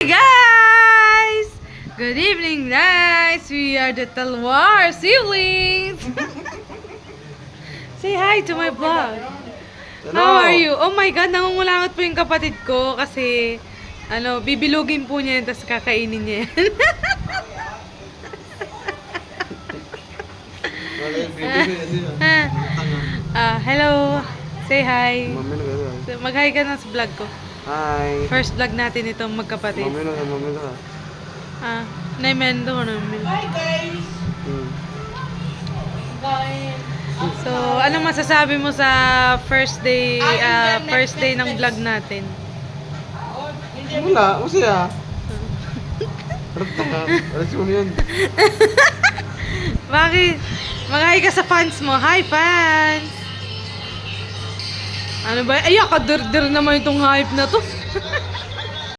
Hey guys! Good evening guys! We are the Talwar siblings! Say hi to my vlog! How are you? Oh my god, nangungulangot po yung kapatid ko kasi bibilugin po niya yan tapos kakainin niya yan. Hello! Say hi! Mag-hi ka na sa vlog ko. Hi. First vlog natin itong magkapatid. Mamilo ka. Naimendo ko namin. Hi guys! So, anong masasabi mo sa first day ng vlog natin? Wala, masaya. Alas mo yun. Bakit? Mag-hi ka sa fans mo. Hi fans! Ano ba? Ay, kadir-dir naman itong hype na to.